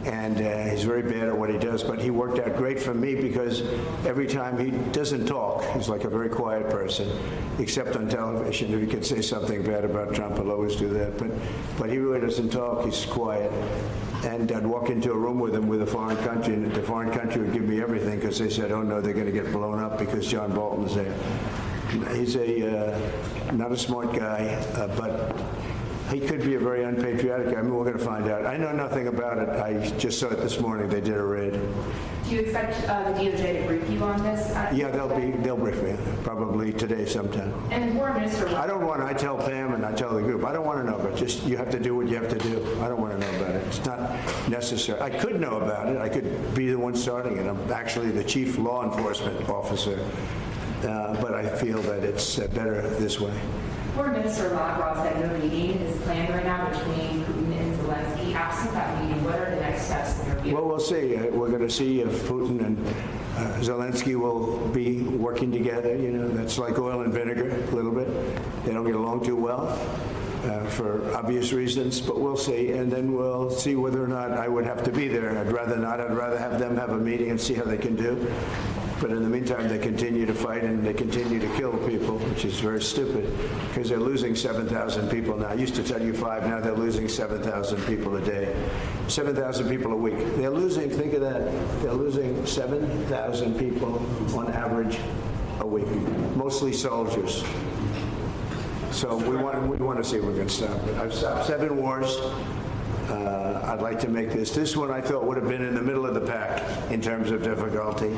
and he's very bad at what he does, but he worked out great for me because every time he doesn't talk, he's like a very quiet person, except on television. If he could say something bad about Trump, he'll always do that, but he really doesn't talk. He's quiet. And I'd walk into a room with him with a foreign country, and the foreign country would give me everything because they said, oh no, they're going to get blown up because John Bolton's there. He's not a smart guy, but he could be a very unpatriotic guy. I mean, we're going to find out. I know nothing about it. I just saw it this morning. They did a raid. Do you expect the DOJ to brief you on this? Yeah, they'll brief me probably today sometime. And the foreign minister. I tell Pam and I tell the group, I don't want to know, but just you have to do what you have to do. I don't want to know about it. It's not necessary. I could know about it. I could be the one starting it. I'm actually the chief law enforcement officer, but I feel that it's better this way. Foreign Minister Lavrov said no meeting is planned right now between Putin and Zelensky. Absent that meeting, what are the next steps in your view? Well, we'll see. We're going to see if Putin and Zelensky will be working together. You know, that's like oil and vinegar a little bit. They don't get along too well for obvious reasons, but we'll see. And then we'll see whether or not I would have to be there. I'd rather not. I'd rather have them have a meeting and see how they can do. But in the meantime, they continue to fight and they continue to kill people, which is very stupid because they're losing 7,000 people now. I used to tell you 5, now they're losing 7,000 people a day. 7,000 people a week. They're losing, think of that, they're losing 7,000 people on average a week, mostly soldiers. So we want to see if we can stop it. I've stopped 7 wars. I'd like to make this one I thought would have been in the middle of the pack in terms of difficulty.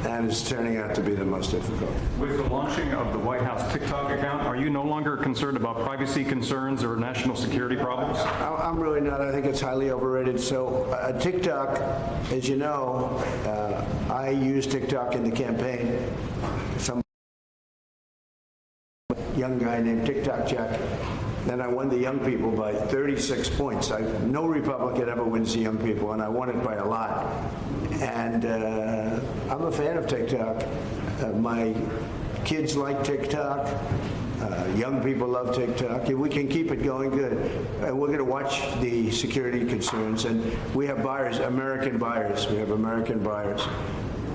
And it's turning out to be the most difficult. With the launching of the White House TikTok account, are you no longer concerned about privacy concerns or national security problems? I'm really not. I think it's highly overrated. So TikTok, as you know, I used TikTok in the campaign. Some young guy named TikTok Jack. Then I won the young people by 36 points. No Republican ever wins the young people, and I won it by a lot. And I'm a fan of TikTok. My kids like TikTok. Young people love TikTok. If we can keep it going, good. And we're going to watch the security concerns. And we have buyers, American buyers. We have American buyers.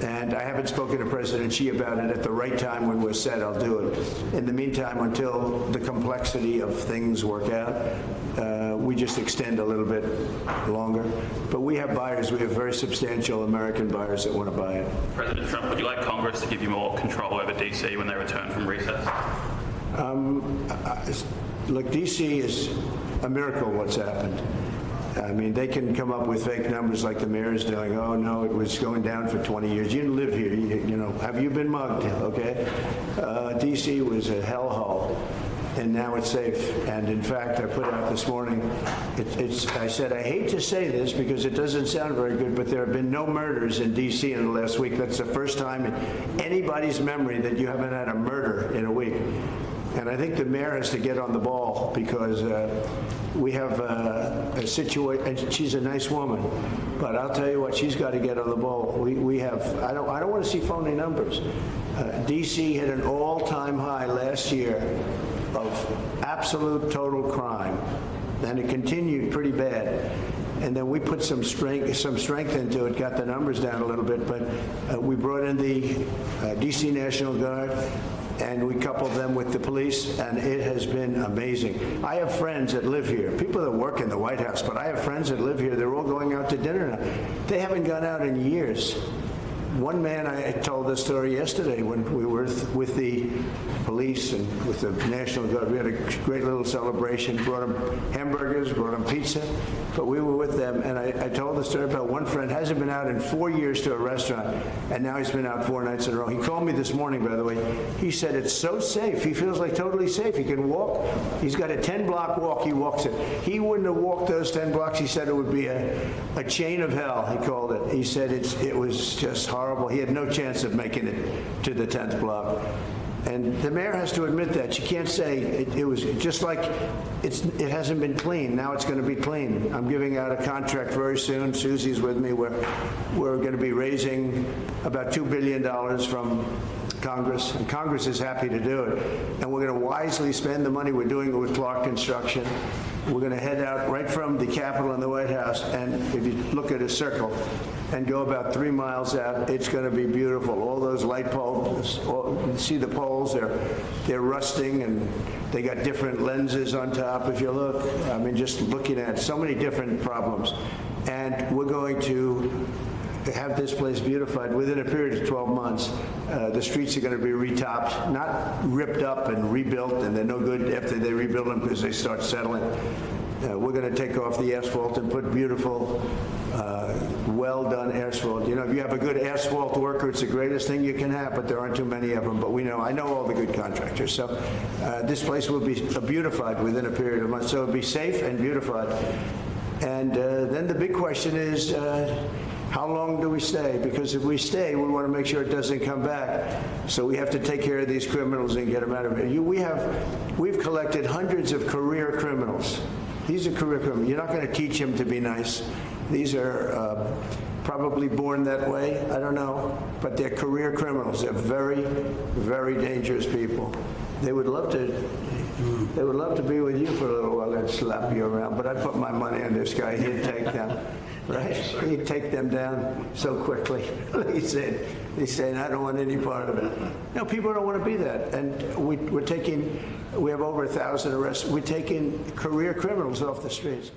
And I haven't spoken to President Xi about it. At the right time when we're set, I'll do it. In the meantime, until the complexity of things work out, we just extend a little bit longer. But we have buyers. We have very substantial American buyers that want to buy it. President Trump, would you like Congress to give you more control over D.C. when they return from recess? Look, D.C. is a miracle what's happened. I mean, they can come up with fake numbers like the mayor is doing. Oh, no, it was going down for 20 years. You didn't live here. You know, have you been mugged? Okay? D.C. was a hellhole, and now it's safe. And in fact, I put out this morning, I said, I hate to say this because it doesn't sound very good, but there have been no murders in D.C. in the last week. That's the first time in anybody's memory that you haven't had a murder in a week. And I think the mayor has to get on the ball because we have a situation, and she's a nice woman, but I'll tell you what, she's got to get on the ball. We have, I don't want to see phony numbers. D.C. hit an all-time high last year of absolute total crime, and it continued pretty bad. And then we put some strength into it, got the numbers down a little bit, but we brought in the D.C. National Guard, and we coupled them with the police, and it has been amazing. I have friends that live here, people that work in the White House, but I have friends that live here. They're all going out to dinner now. They haven't gone out in years. One man, I told this story yesterday when we were with the police and with the National Guard. We had a great little celebration, brought them hamburgers, brought them pizza, but we were with them, and I told the story about one friend hasn't been out in 4 years to a restaurant, and now he's been out 4 nights in a row. He called me this morning, by the way. He said it's so safe. He feels like totally safe. He can walk. He's got a 10-block walk. He walks it. He wouldn't have walked those 10 blocks. He said it would be a chain of hell, he called it. He said it was just horrible. He had no chance of making it to the 10th block. And the mayor has to admit that. She can't say it was just like it hasn't been clean. Now it's going to be clean. I'm giving out a contract very soon. Susie's with me. We're going to be raising about $2 billion from Congress. And Congress is happy to do it. And we're going to wisely spend the money. We're doing it with Clark Construction. We're going to head out right from the Capitol and the White House, and if you look at a circle and go about 3 miles out, it's going to be beautiful. All those light poles, you see the poles, they're rusting, and they got different lenses on top, if you look. I mean, just looking at so many different problems. And we're going to have this place beautified within a period of 12 months. The streets are going to be retopped, not ripped up and rebuilt, and they're no good after they rebuild them because they start settling. We're going to take off the asphalt and put beautiful, well-done asphalt. You know, if you have a good asphalt worker, it's the greatest thing you can have, but there aren't too many of them. But I know all the good contractors. So this place will be beautified within a period of months. So it'll be safe and beautified. And then the big question is, how long do we stay? Because if we stay, we want to make sure it doesn't come back. So we have to take care of these criminals and get them out of here. We've collected hundreds of career criminals. These are career criminals. You're not going to teach them to be nice. These are probably born that way. I don't know. But they're career criminals. They're very, very dangerous people. They would love to be with you for a little while and slap you around. But I put my money on this guy. He'd take them. Right? He'd take them down so quickly. He's saying, I don't want any part of it. No, people don't want to be that. And we have over 1,000 arrests. We're taking career criminals off the streets.